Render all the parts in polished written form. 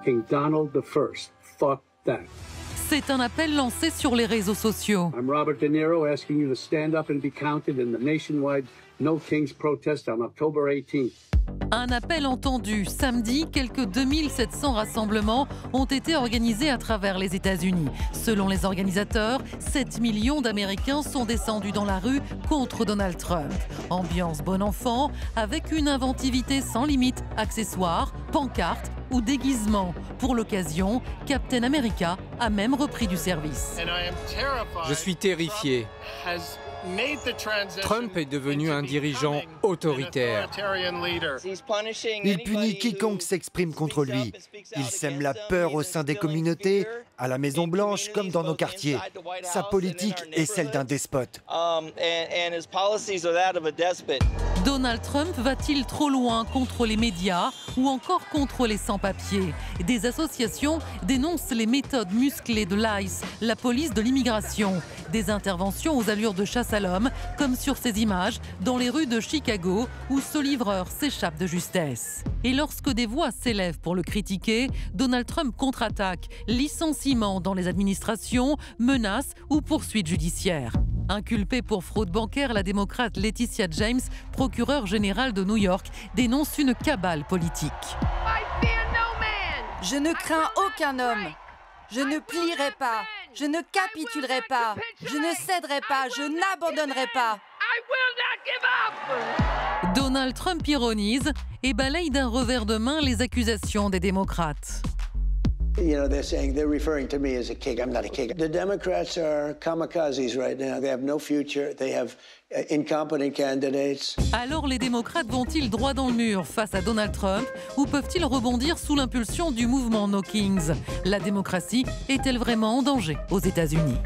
King Donald I. Fuck that. C'est un appel lancé sur les réseaux sociaux. I'm Robert De Niro asking you to stand up and be counted in the nationwide No Kings protest on October 18th. Un appel entendu. Samedi, quelques 2700 rassemblements ont été organisés à travers les États-Unis. Selon les organisateurs, 7 millions d'Américains sont descendus dans la rue contre Donald Trump. Ambiance bon enfant, avec une inventivité sans limite, accessoires, pancartes ou déguisements. Pour l'occasion, Captain America a même repris du service. Je suis terrifié. Trump est devenu un dirigeant autoritaire. Il punit quiconque s'exprime contre lui. Il sème la peur au sein des communautés, à la Maison-Blanche comme dans nos quartiers. Sa politique est celle d'un despote. Donald Trump va-t-il trop loin contre les médias ou encore contre les sans-papiers? Des associations dénoncent les méthodes musclées de l'ICE, la police de l'immigration. Des interventions aux allures de chasse à l'homme, comme sur ces images dans les rues de Chicago où ce livreur s'échappe de justesse. Et lorsque des voix s'élèvent pour le critiquer, Donald Trump contre-attaque, licenciement dans les administrations, menaces ou poursuites judiciaires. Inculpée pour fraude bancaire, la démocrate Laetitia James, procureure générale de New York, dénonce une cabale politique. Je ne crains aucun homme. Je ne plierai pas. Je ne capitulerai pas. Je ne céderai pas. Je n'abandonnerai pas. Donald Trump ironise et balaye d'un revers de main les accusations des démocrates. You know, they're referring to me as a king. I'm not a king. The Democrats are kamikazes right now. They have no future. They have incompetent candidates. Alors les démocrates vont-ils droit dans le mur face à Donald Trump ou peuvent-ils rebondir sous l'impulsion du mouvement No Kings? La démocratie est-elle vraiment en danger aux États-Unis?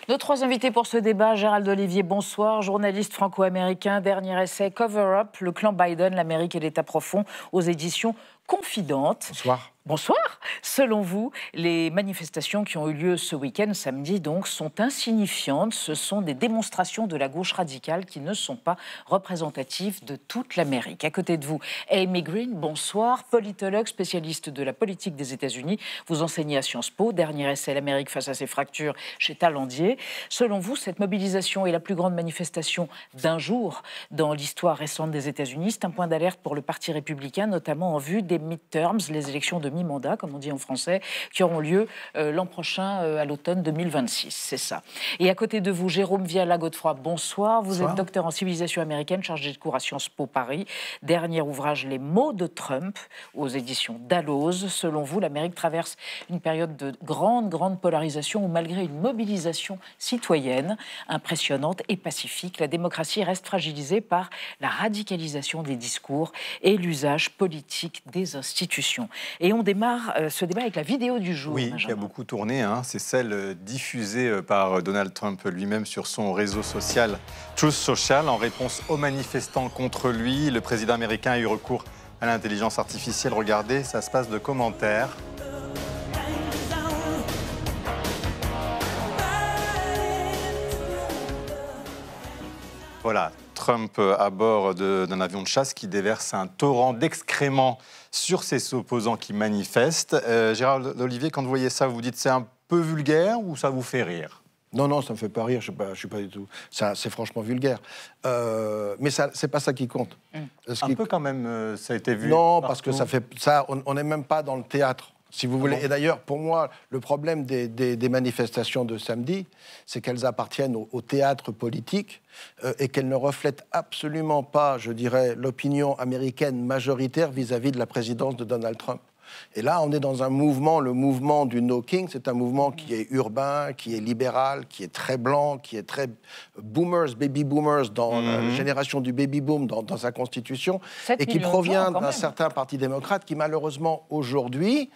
Nos trois invités pour ce débat, Gérald Olivier, bonsoir, journaliste franco-américain, dernier essai Cover Up, le clan Biden, l'Amérique et l'État profond, aux éditions Confidentes. Bonsoir. Bonsoir. Selon vous, les manifestations qui ont eu lieu ce week-end, samedi donc, sont insignifiantes. Ce sont des démonstrations de la gauche radicale qui ne sont pas représentatives de toute l'Amérique. À côté de vous, Amy Green, bonsoir, politologue, spécialiste de la politique des États-Unis. Vous enseignez à Sciences Po, dernier essai L'Amérique face à ses fractures chez Talandier. Selon vous, cette mobilisation est la plus grande manifestation d'un jour dans l'histoire récente des États-Unis. C'est un point d'alerte pour le Parti républicain, notamment en vue des midterms, les élections de mi-mandat, comme on dit en français, qui auront lieu l'an prochain, à l'automne 2026. C'est ça. Et à côté de vous, Jérôme Viala-Godefroy, bonsoir. Vous êtes docteur en civilisation américaine, chargé de cours à Sciences Po Paris. Dernier ouvrage, Les mots de Trump, aux éditions Dalloz. Selon vous, l'Amérique traverse une période de grande polarisation où, malgré une mobilisation citoyenne impressionnante et pacifique, la démocratie reste fragilisée par la radicalisation des discours et l'usage politique des institutions. Et on démarre ce débat avec la vidéo du jour. Oui, Benjamin. qui a beaucoup tourné. C'est celle diffusée par Donald Trump lui-même sur son réseau social Truth Social en réponse aux manifestants contre lui. Le président américain a eu recours à l'intelligence artificielle. Regardez, ça se passe de commentaires. Voilà, Trump à bord d'un avion de chasse qui déverse un torrent d'excréments sur ses opposants qui manifestent. Gérald Olivier, quand vous voyez ça, vous vous dites c'est un peu vulgaire ou ça vous fait rire? Non, ça me fait pas rire, je suis pas du tout. C'est franchement vulgaire. Mais c'est pas ça qui compte. Un peu quand même, ça a été vu. Non, partout. parce que on n'est même pas dans le théâtre. Si vous voulez. Et d'ailleurs, pour moi, le problème des manifestations de samedi, c'est qu'elles appartiennent au théâtre politique et qu'elles ne reflètent absolument pas, je dirais, l'opinion américaine majoritaire vis-à-vis de la présidence de Donald Trump. Et là, on est dans un mouvement, le mouvement du No King, c'est un mouvement qui est urbain, qui est libéral, qui est très blanc, qui est très boomers, baby boomers, dans la génération du baby boom dans sa constitution, et qui provient d'un certain parti démocrate qui, malheureusement, aujourd'hui,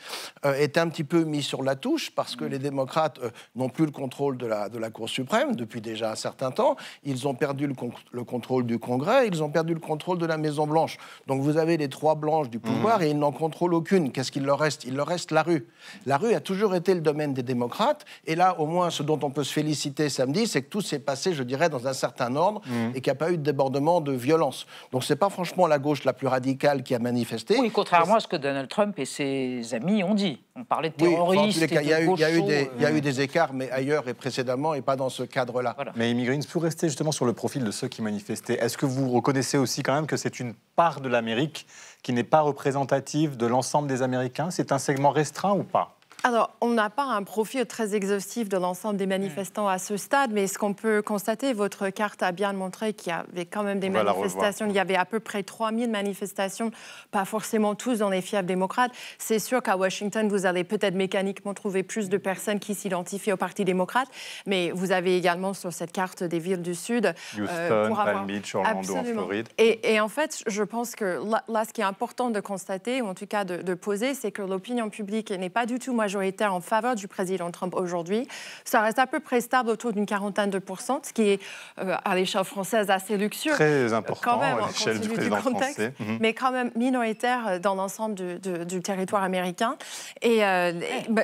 est un petit peu mis sur la touche parce que les démocrates n'ont plus le contrôle de la Cour suprême depuis déjà un certain temps. Ils ont perdu le contrôle du Congrès, ils ont perdu le contrôle de la Maison-Blanche. Donc vous avez les trois branches du pouvoir et ils n'en contrôlent aucune. qu'est-ce qu'il leur reste? Il leur reste la rue. La rue a toujours été le domaine des démocrates. Et là, au moins, ce dont on peut se féliciter samedi, c'est que tout s'est passé, je dirais, dans un certain ordre et qu'il n'y a pas eu de débordement de violence. Donc, ce n'est pas franchement la gauche la plus radicale qui a manifesté. Oui, contrairement à ce que Donald Trump et ses amis ont dit. On parlait de terroristes. Oui, il y a eu des écarts, mais ailleurs et précédemment, et pas dans ce cadre-là. Voilà. Mais Amy Green, pour rester justement sur le profil de ceux qui manifestaient, est-ce que vous reconnaissez aussi quand même que c'est une part de l'Amérique qui n'est pas représentative de l'ensemble des Américains? C'est un segment restreint ou pas? Alors, on n'a pas un profil très exhaustif de l'ensemble des manifestants à ce stade, mais ce qu'on peut constater, votre carte a bien montré qu'il y avait quand même des manifestations. Il y avait à peu près 3000 manifestations, pas forcément tous dans les fiefs démocrates. C'est sûr qu'à Washington, vous allez peut-être mécaniquement trouver plus de personnes qui s'identifient au Parti démocrate, mais vous avez également sur cette carte des villes du Sud. Houston, Palm Beach, Orlando en Floride. Et en fait, je pense que là, ce qui est important de constater, ou en tout cas de poser, c'est que l'opinion publique n'est pas du tout majoritaire en faveur du président Trump aujourd'hui. Ça reste à peu près stable autour d'une 40%, ce qui est à l'échelle française assez luxueux. Très important quand même, à l'échelle du président français. Mais quand même minoritaire dans l'ensemble du territoire américain. Et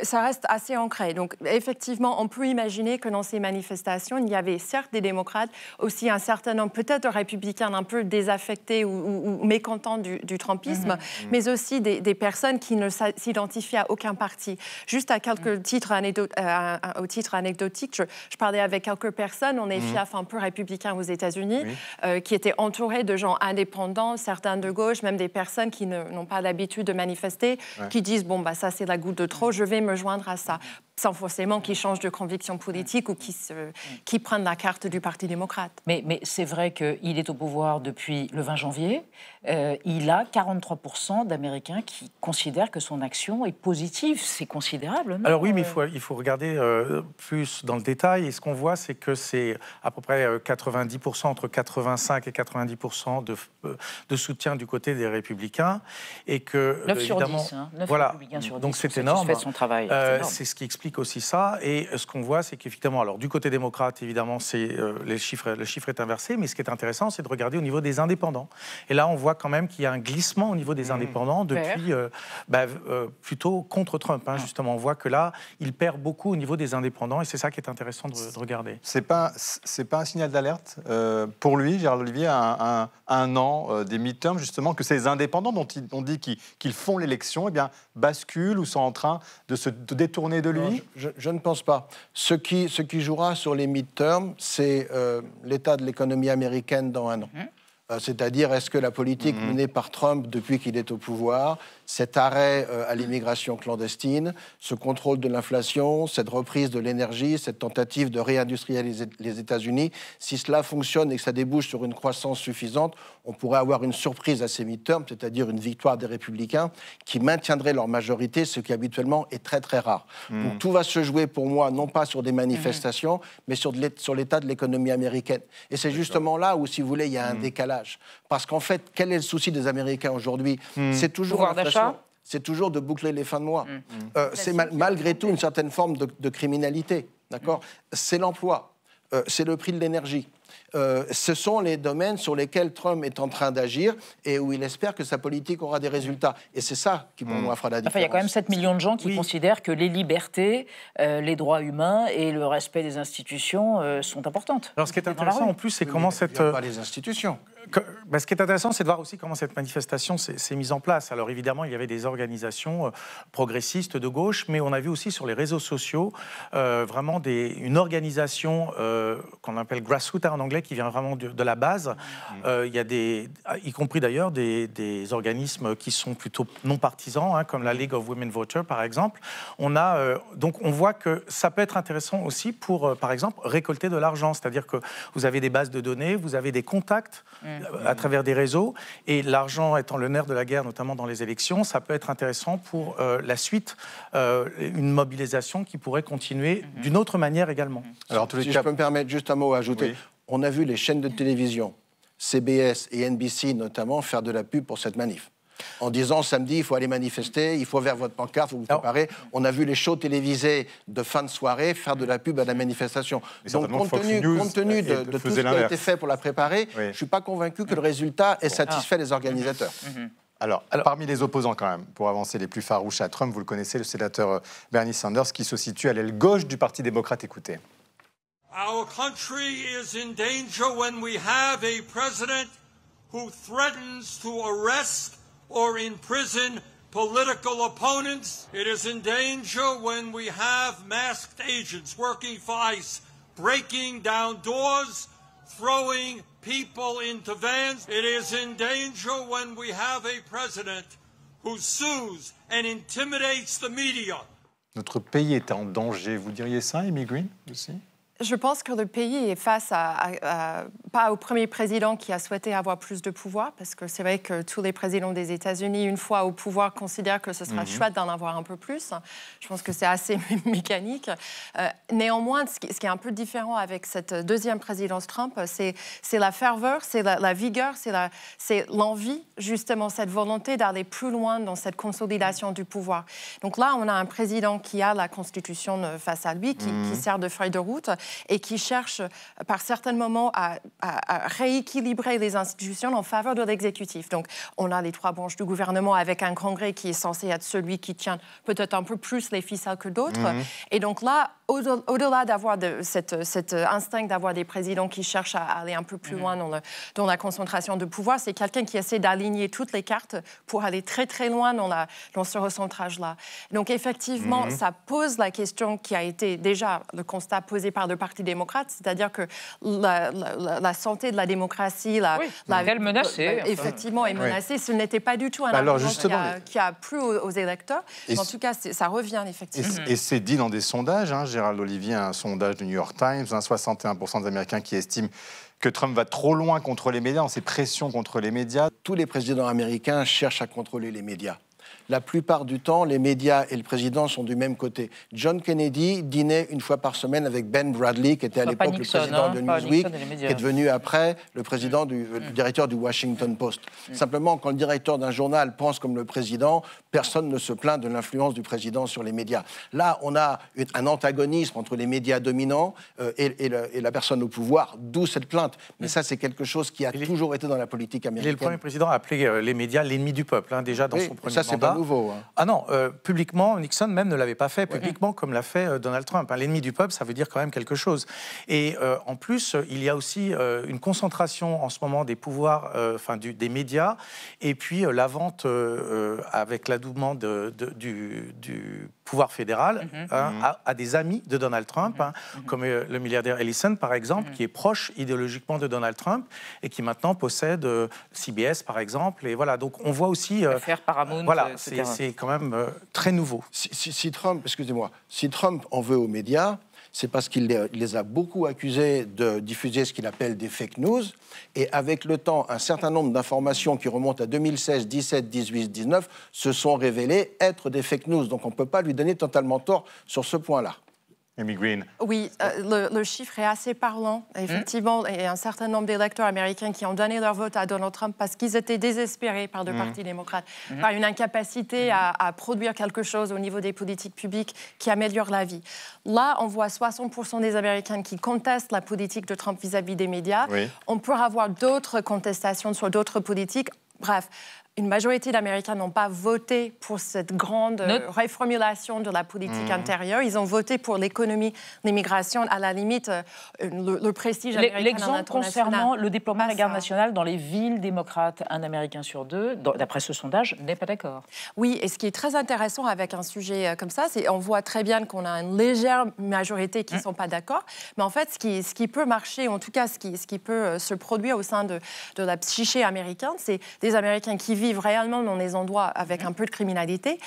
ça reste assez ancré. Donc effectivement, on peut imaginer que dans ces manifestations, il y avait certes des démocrates, aussi un certain nombre peut-être de républicains un peu désaffectés ou mécontents du trumpisme, mais aussi des personnes qui ne s'identifient à aucun parti. Juste à quelques titres au titre anecdotique, je parlais avec quelques personnes, on est fief un peu républicains aux États-Unis, qui étaient entourés de gens indépendants, certains de gauche, même des personnes qui n'ont pas l'habitude de manifester, qui disent bon bah ça c'est la goutte de trop, je vais me joindre à ça, sans forcément qu'ils changent de conviction politique ou qu'ils prennent la carte du Parti démocrate. Mais c'est vrai qu'il est au pouvoir depuis le 20 janvier. Il a 43% d'Américains qui considèrent que son action est positive. C'est considérable, non? Alors oui, mais il faut regarder plus dans le détail. Et ce qu'on voit, c'est que c'est à peu près 90%, entre 85 et 90% de soutien du côté des Républicains. Et que, 9 sur 10, 9 Républicains sur 10. Donc c'est énorme. Son travail. C'est ce qui explique aussi ça. Et ce qu'on voit, c'est qu'effectivement, alors du côté démocrate, évidemment, le chiffre est inversé. Mais ce qui est intéressant, c'est de regarder au niveau des indépendants. Et là, on voit quand même qu'il y a un glissement au niveau des indépendants depuis plutôt contre Trump. Justement, on voit que là, il perd beaucoup au niveau des indépendants. Et c'est ça qui est intéressant de regarder. C'est pas un signal d'alerte pour lui, Gérald Olivier, à un an des midterms, justement, que ces indépendants dont on dit qu'ils font l'élection, eh bien, basculent ou sont en train de se détourner de lui? Non, je ne pense pas. Ce qui jouera sur les midterms, c'est l'état de l'économie américaine dans un an. C'est-à-dire, est-ce que la politique menée par Trump depuis qu'il est au pouvoir, cet arrêt à l'immigration clandestine, ce contrôle de l'inflation, cette reprise de l'énergie, cette tentative de réindustrialiser les États-Unis, si cela fonctionne et que ça débouche sur une croissance suffisante, on pourrait avoir une surprise à ces midterms, c'est-à-dire une victoire des Républicains qui maintiendrait leur majorité, ce qui habituellement est très très rare. Donc tout va se jouer pour moi, non pas sur des manifestations, mais sur l'état de l'économie américaine. Et c'est justement là où, si vous voulez, il y a un décalage. Parce qu'en fait, quel est le souci des Américains aujourd'hui? C'est toujours l'inflation. C'est toujours de boucler les fins de mois. C'est malgré tout une certaine forme de criminalité. D'accord? C'est l'emploi. C'est le prix de l'énergie. Ce sont les domaines sur lesquels Trump est en train d'agir et où il espère que sa politique aura des résultats. Et c'est ça qui, pour moi, fera la différence. Enfin, il y a quand même 7 millions de gens qui considèrent que les libertés, les droits humains et le respect des institutions sont importantes. Alors, ce qui est intéressant, en plus, c'est comment cette... Pas les institutions. Ce qui est intéressant, c'est de voir aussi comment cette manifestation s'est mise en place. Alors évidemment, il y avait des organisations progressistes de gauche, mais on a vu aussi sur les réseaux sociaux vraiment une organisation qu'on appelle grassroots en anglais, qui vient vraiment de la base. Il y a y compris d'ailleurs des organismes qui sont plutôt non partisans, comme la League of Women Voters par exemple. Donc on voit que ça peut être intéressant aussi pour, par exemple, récolter de l'argent. C'est-à-dire que vous avez des bases de données, vous avez des contacts à travers des réseaux, et l'argent étant le nerf de la guerre, notamment dans les élections, ça peut être intéressant pour la suite, une mobilisation qui pourrait continuer d'une autre manière également. Alors, si je peux me permettre juste un mot à ajouter, on a vu les chaînes de télévision, CBS et NBC notamment, faire de la pub pour cette manif. En disant samedi, il faut aller manifester, il faut vers votre pancarte, vous vous préparez. On a vu les shows télévisés de fin de soirée faire de la pub à la manifestation. Donc, compte tenu de tout ce qui a été fait pour la préparer, je ne suis pas convaincu que le résultat ait satisfait les organisateurs. Alors, parmi les opposants quand même, pour avancer les plus farouches à Trump, vous le connaissez, le sénateur Bernie Sanders, qui se situe à l'aile gauche du Parti démocrate. Écoutez. Our country is in danger when we have a president who threatens to arrest or imprison political opponents. It is in danger when we have masked agents working for ICE, breaking down doors, throwing people into vans. It is in danger when we have a president who sues and intimidates the media. Notre pays est en danger, vous diriez ça, Amy Green, aussi? Je pense que le pays est face pas au premier président qui a souhaité avoir plus de pouvoir, parce que c'est vrai que tous les présidents des États-Unis, une fois au pouvoir, considèrent que ce sera chouette d'en avoir un peu plus. Je pense que c'est assez mécanique. Néanmoins, ce qui est un peu différent avec cette deuxième présidence Trump, c'est la ferveur, c'est la vigueur, c'est l'envie, justement, cette volonté d'aller plus loin dans cette consolidation du pouvoir. Donc là, on a un président qui a la Constitution face à lui, qui sert de feuille de route, et qui cherche par certains moments à rééquilibrer les institutions en faveur de l'exécutif. Donc, on a les trois branches du gouvernement avec un congrès qui est censé être celui qui tient peut-être un peu plus les ficelles que d'autres. Et donc là, au-delà d'avoir cet instinct d'avoir des présidents qui cherchent à aller un peu plus loin dans la concentration de pouvoir, c'est quelqu'un qui essaie d'aligner toutes les cartes pour aller très très loin dans ce recentrage-là. Donc effectivement, ça pose la question qui a été déjà le constat posé par le Parti démocrate, c'est-à-dire que la santé de la démocratie, est menacée. Effectivement, est menacée. Ce n'était pas du tout un argument qui a plu aux électeurs. En tout cas, ça revient effectivement. Et c'est dit dans des sondages, Gérald Olivier, un sondage du New York Times, 61% des Américains qui estiment que Trump va trop loin contre les médias, dans ses pressions contre les médias. Tous les présidents américains cherchent à contrôler les médias. La plupart du temps, les médias et le président sont du même côté. John Kennedy dînait une fois par semaine avec Ben Bradley, qui était à l'époque le président de Newsweek, qui est devenu après le président le directeur du Washington Post. Simplement, quand le directeur d'un journal pense comme le président, personne ne se plaint de l'influence du président sur les médias. Là, on a un antagonisme entre les médias dominants et la personne au pouvoir, d'où cette plainte. Mais ça, c'est quelque chose qui a toujours été dans la politique américaine. Il est le premier président à appeler les médias l'ennemi du peuple, déjà dans son premier mandat. Nouveau, Ah non, publiquement, Nixon même ne l'avait pas fait publiquement comme l'a fait Donald Trump. L'ennemi du peuple, ça veut dire quand même quelque chose. Et en plus, il y a aussi une concentration en ce moment des pouvoirs, des médias, et puis la vente avec l'adoubement du pouvoir fédral à des amis de Donald Trump, comme le milliardaire Ellison, par exemple, qui est proche idéologiquement de Donald Trump et qui maintenant possède CBS, par exemple. Et voilà, donc on voit aussi... L'affaire Paramount, voilà, c'est quand même très nouveau. Si Trump en veut aux médias, c'est parce qu'il les a beaucoup accusés de diffuser ce qu'il appelle des fake news. Et avec le temps, un certain nombre d'informations qui remontent à 2016, 17, 18, 19 se sont révélées être des fake news. Donc on ne peut pas lui donner totalement tort sur ce point-là. Amy Green. Oui, le chiffre est assez parlant. Effectivement, il y a un certain nombre d'électeurs américains qui ont donné leur vote à Donald Trump parce qu'ils étaient désespérés par le Parti démocrate, par une incapacité à produire quelque chose au niveau des politiques publiques qui améliore la vie. Là, on voit 60% des Américains qui contestent la politique de Trump vis-à-vis des médias. On peut avoir d'autres contestations sur d'autres politiques. Bref, une majorité d'Américains n'ont pas voté pour cette grande reformulation de la politique intérieure. Ils ont voté pour l'économie, l'immigration, à la limite, le prestige américain. L'exemple concernant le déploiement de la garde nationale dans les villes démocrates, un Américain sur deux, d'après ce sondage, n'est pas d'accord. Oui, et ce qui est très intéressant avec un sujet comme ça, c'est qu'on voit très bien qu'on a une légère majorité qui ne sont pas d'accord. Mais en fait, ce qui peut marcher, en tout cas ce qui peut se produire au sein de la psyché américaine, c'est des Américains qui vivent réellement dans des endroits avec un peu de criminalité,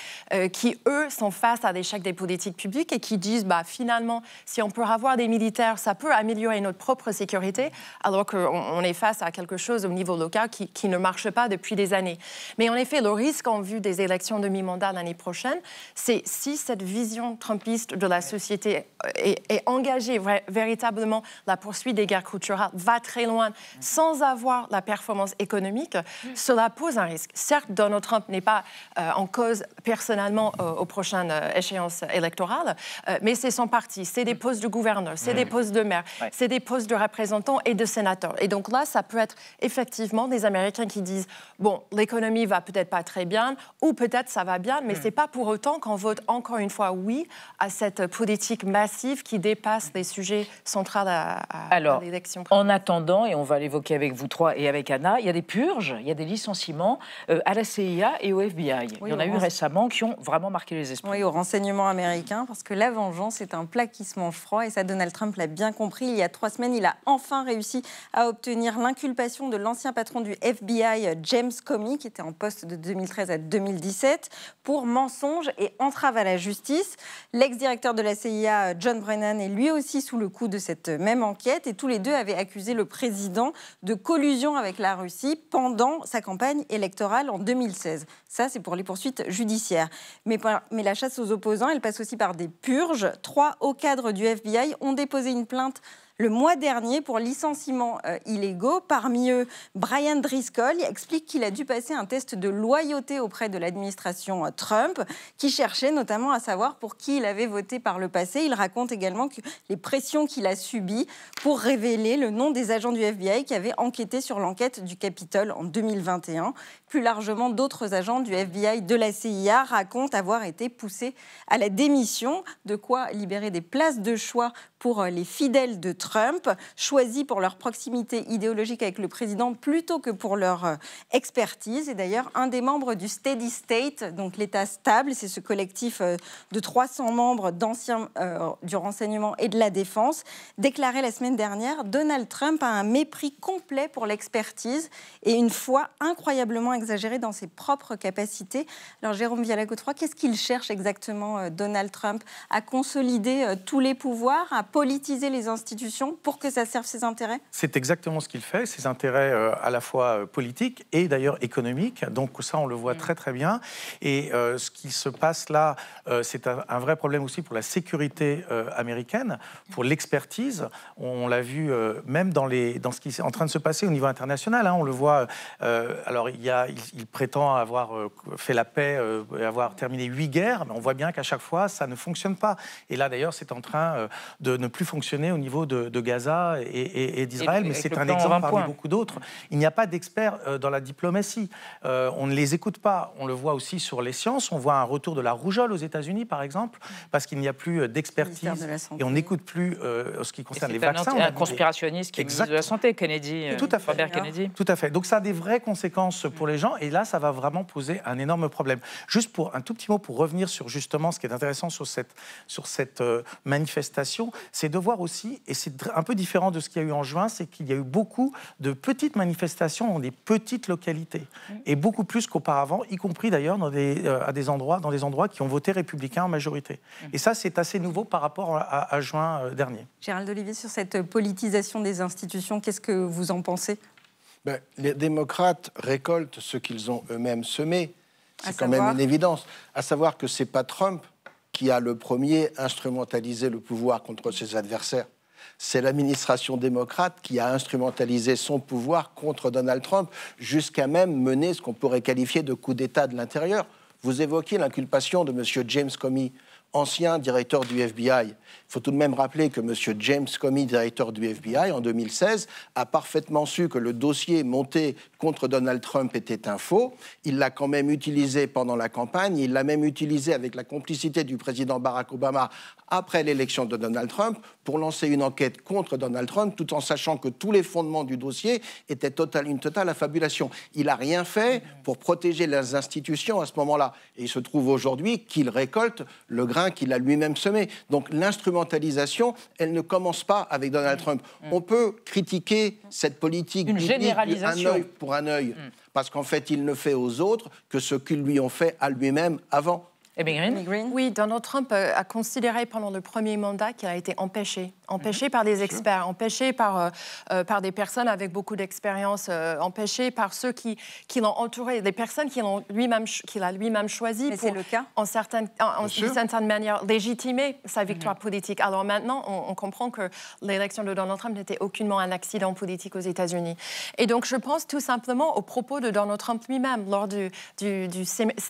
qui, eux, sont face à l'échec des politiques publiques et qui disent, finalement, si on peut avoir des militaires, ça peut améliorer notre propre sécurité, alors qu'on est face à quelque chose au niveau local qui ne marche pas depuis des années. Mais en effet, le risque en vue des élections de mi-mandat l'année prochaine, c'est si cette vision trumpiste de la société est engagée véritablement, la poursuite des guerres culturelles va très loin, sans avoir la performance économique, cela pose un risque. certes, Donald Trump n'est pas en cause personnellement aux prochaines échéances électorales, mais c'est son parti, c'est des postes de gouverneur, c'est des postes de maire, c'est des postes de représentants et de sénateurs. Et donc là, ça peut être effectivement des Américains qui disent « Bon, l'économie va peut-être pas très bien, ou peut-être ça va bien, mais c'est pas pour autant qu'on vote encore une fois oui à cette politique massive qui dépasse les sujets centraux à l'élection. » En attendant, et on va l'évoquer avec vous trois et avec Anna, il y a des purges, il y a des licenciements à la CIA et au FBI. Il y en a eu récemment qui ont vraiment marqué les esprits. Oui, au renseignement américain, parce que la vengeance est un plat qui se mange froid, et ça, Donald Trump l'a bien compris. Il y a 3 semaines, il a enfin réussi à obtenir l'inculpation de l'ancien patron du FBI, James Comey, qui était en poste de 2013 à 2017, pour mensonge et entrave à la justice. L'ex-directeur de la CIA, John Brennan, est lui aussi sous le coup de cette même enquête, et tous les deux avaient accusé le président de collusion avec la Russie pendant sa campagne électorale en 2016. Ça, c'est pour les poursuites judiciaires. Mais la chasse aux opposants, elle passe aussi par des purges. 3 hauts cadres du FBI ont déposé une plainte le mois dernier pour licenciements illégaux. Parmi eux, Brian Driscoll explique qu'il a dû passer un test de loyauté auprès de l'administration Trump, qui cherchait notamment à savoir pour qui il avait voté par le passé. Il raconte également que les pressions qu'il a subies pour révéler le nom des agents du FBI qui avaient enquêté sur l'enquête du Capitole en 2021. Plus largement, d'autres agents du FBI de la CIA racontent avoir été poussés à la démission, de quoi libérer des places de choix pour les fidèles de Trump, choisis pour leur proximité idéologique avec le président plutôt que pour leur expertise. Et d'ailleurs, un des membres du Steady State, donc l'État stable, c'est ce collectif de 300 membres d'anciens du renseignement et de la défense, déclarait la semaine dernière: Donald Trump a un mépris complet pour l'expertise et une foi incroyablement exagérée dans ses propres capacités. Alors Jérôme Viala-Godefroy, qu'est-ce qu'il cherche exactement, Donald Trump? À consolider tous les pouvoirs, à politiser les institutions pour que ça serve ses intérêts? C'est exactement ce qu'il fait, ses intérêts à la fois politiques et d'ailleurs économiques. Donc ça, on le voit très très bien. Et ce qui se passe là, c'est un vrai problème aussi pour la sécurité américaine, pour l'expertise. On l'a vu même dans ce qui est en train de se passer au niveau international. On le voit. Alors il prétend avoir fait la paix et avoir terminé 8 guerres, mais on voit bien qu'à chaque fois, ça ne fonctionne pas. Et là, d'ailleurs, c'est en train de ne plus fonctionner au niveau de Gaza et d'Israël, mais c'est un exemple parmi beaucoup d'autres. Il n'y a pas d'experts dans la diplomatie. On ne les écoute pas. On le voit aussi sur les sciences. On voit un retour de la rougeole aux États-Unis, par exemple, parce qu'il n'y a plus d'expertise et on n'écoute plus ce qui concerne les vaccins. Un conspirationniste qui est ministre de la Santé, Kennedy. Tout à fait. Robert Kennedy. Tout à fait. Donc ça a des vraies conséquences pour les gens, et là, ça va vraiment poser un énorme problème. Juste pour un tout petit mot, pour revenir sur justement ce qui est intéressant sur cette manifestation, c'est de voir aussi, et c'est un peu différent de ce qu'il y a eu en juin, c'est qu'il y a eu beaucoup de petites manifestations dans des petites localités, et beaucoup plus qu'auparavant, y compris d'ailleurs dans des endroits qui ont voté républicain en majorité. Et ça, c'est assez nouveau par rapport à juin dernier. Gérald Olivier, sur cette politisation des institutions, qu'est-ce que vous en pensez ? Les démocrates récoltent ce qu'ils ont eux-mêmes semé. C'est quand même une évidence. À savoir que ce n'est pas Trump qui a le premier instrumentalisé le pouvoir contre ses adversaires. C'est l'administration démocrate qui a instrumentalisé son pouvoir contre Donald Trump, jusqu'à même mener ce qu'on pourrait qualifier de coup d'État de l'intérieur. Vous évoquez l'inculpation de M. James Comey, ancien directeur du FBI. Il faut tout de même rappeler que M. James Comey, directeur du FBI, en 2016, a parfaitement su que le dossier monté contre Donald Trump était un faux. Il l'a quand même utilisé pendant la campagne. Il l'a même utilisé avec la complicité du président Barack Obama après l'élection de Donald Trump pour lancer une enquête contre Donald Trump, tout en sachant que tous les fondements du dossier étaient une totale affabulation. Il n'a rien fait pour protéger les institutions à ce moment-là. Et il se trouve aujourd'hui qu'il récolte le grain qu'il a lui-même semé. Donc l'instrumentalisation, elle ne commence pas avec Donald Trump. On peut critiquer cette politique une généralisation, un œil pour un œil, parce qu'en fait, il ne fait aux autres que ce qu'ils lui ont fait à lui-même avant. Oui, Donald Trump a considéré pendant le premier mandat qu'il a été empêché empêché par des experts, empêché par des personnes avec beaucoup d'expérience, empêché par ceux qui l'ont entouré, des personnes qu'il a lui-même choisi Mais pour, c'est le cas. d'une certaine manière, légitimer sa victoire politique. Alors maintenant, on comprend que l'élection de Donald Trump n'était aucunement un accident politique aux États-Unis. Et donc, je pense tout simplement aux propos de Donald Trump lui-même lors de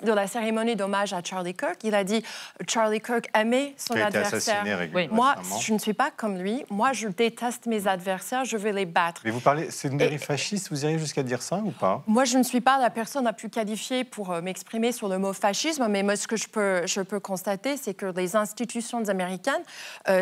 la cérémonie d'hommage à Charlie Kirk. Il a dit Charlie Kirk aimait son adversaire. Moi, je ne suis pas comme lui. Moi, je déteste mes adversaires. Je vais les battre. Mais vous parlez, c'est une dérive fasciste. Vous iriez jusqu'à dire ça ou pas? Moi, je ne suis pas la personne la plus qualifiée pour m'exprimer sur le mot fascisme, mais moi, ce que je peux constater, c'est que les institutions américaines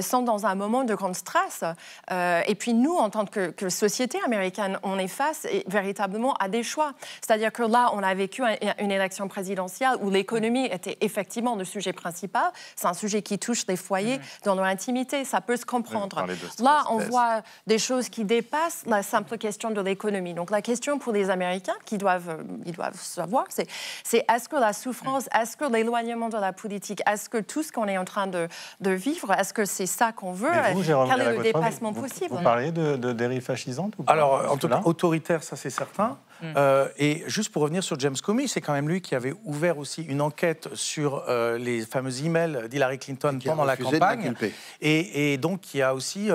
sont dans un moment de grande stress. Et puis nous, en tant que société américaine, on est face véritablement à des choix. C'est-à-dire que là, on a vécu une élection présidentielle où l'économie était effectivement le sujet principal. C'est un sujet qui touche les foyers dans leur intimité. Ça peut se comprendre. Là, on voit des choses qui dépassent la simple question de l'économie. Donc la question pour les Américains, ils doivent savoir, c'est est-ce que la souffrance, est-ce que l'éloignement de la politique, est-ce que tout ce qu'on est en train de vivre, est-ce que c'est ça qu'on veut? Vous, Jérôme, quel est le dépassement possible? Vous parliez de dérive fascisante ou pas? Alors, en tout cas, autoritaire, ça c'est certain. Et juste pour revenir sur James Comey, c'est quand même lui qui avait ouvert aussi une enquête sur les fameux emails d'Hillary Clinton pendant la campagne. Et donc, qui a aussi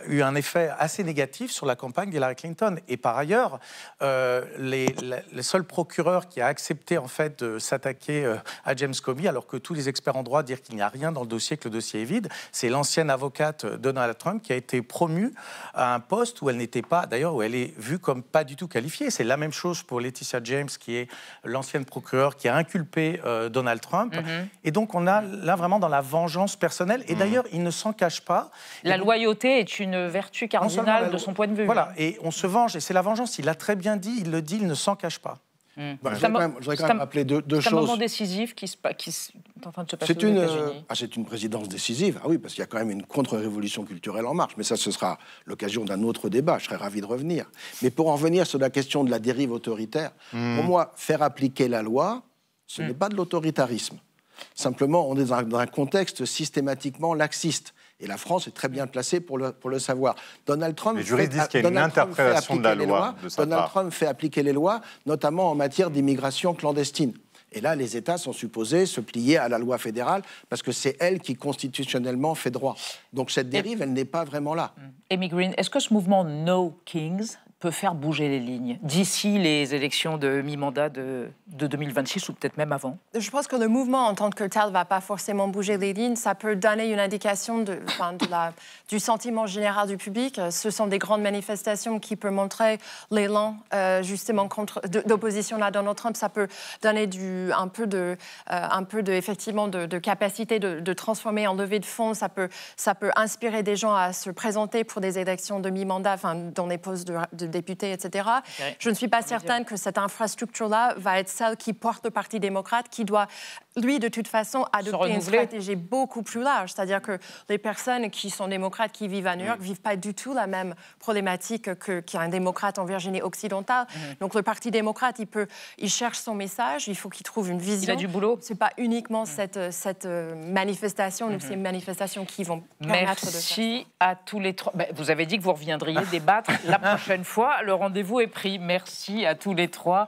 eu un effet assez négatif sur la campagne d'Hillary Clinton. Et par ailleurs, le seul procureur qui a accepté en fait de s'attaquer à James Comey, alors que tous les experts en droit disent qu'il n'y a rien dans le dossier, que le dossier est vide, c'est l'ancienne avocate Donald Trump qui a été promue à un poste où elle n'était pas, d'ailleurs, où elle est vue comme pas du tout qualifiée. C'est la même chose pour Laetitia James, qui est l'ancienne procureure qui a inculpé Donald Trump. Et donc, on a là vraiment dans la vengeance personnelle. Et d'ailleurs, il ne s'en cache pas. La loyauté est une vertu cardinale de son point de vue. Voilà, et on se venge, et c'est la vengeance. Il l'a très bien dit, il le dit, il ne s'en cache pas. Je voudrais quand même rappeler deux choses. C'est un moment décisif qui est en train de se passer aux États-Unis. C'est une présidence décisive, oui, parce qu'il y a quand même une contre-révolution culturelle en marche. Mais ça, ce sera l'occasion d'un autre débat. Je serais ravi de revenir. Mais pour en revenir sur la question de la dérive autoritaire, pour moi, faire appliquer la loi, ce n'est pas de l'autoritarisme. Simplement, on est dans un contexte systématiquement laxiste. Et la France est très bien placée pour le savoir. Donald Trump les juristes disent qu'il y a une interprétation de la loi de sa part. Donald Trump fait appliquer les lois, notamment en matière d'immigration clandestine. Et là, les États sont supposés se plier à la loi fédérale parce que c'est elle qui constitutionnellement fait droit. Donc cette dérive, elle n'est pas vraiment là. Amy Green, est-ce que ce mouvement No Kings peut faire bouger les lignes d'ici les élections de mi-mandat de 2026 ou peut-être même avant? Je pense que le mouvement en tant que tel ne va pas forcément bouger les lignes. Ça peut donner une indication du sentiment général du public. Ce sont des grandes manifestations qui peuvent montrer l'élan justement d'opposition à Donald Trump. Ça peut donner un peu de capacité de transformer en levée de fonds. Ça peut inspirer des gens à se présenter pour des élections de mi-mandat, dans des postes de députés, etc. Okay. Je ne suis pas certaine que cette infrastructure-là va être celle qui porte le Parti démocrate, qui doit, lui, de toute façon, adopter une stratégie beaucoup plus large. C'est-à-dire que les personnes qui sont démocrates, qui vivent à New York, ne vivent pas du tout la même problématique qu'un démocrate en Virginie occidentale. Donc le Parti démocrate, il cherche son message, il faut qu'il trouve une vision. Il a du boulot. Ce n'est pas uniquement cette manifestation, ou ces manifestations qui vont permettre de faire ça. Merci à tous les trois. Vous avez dit que vous reviendriez débattre la prochaine fois. Le rendez-vous est pris. Merci à tous les trois.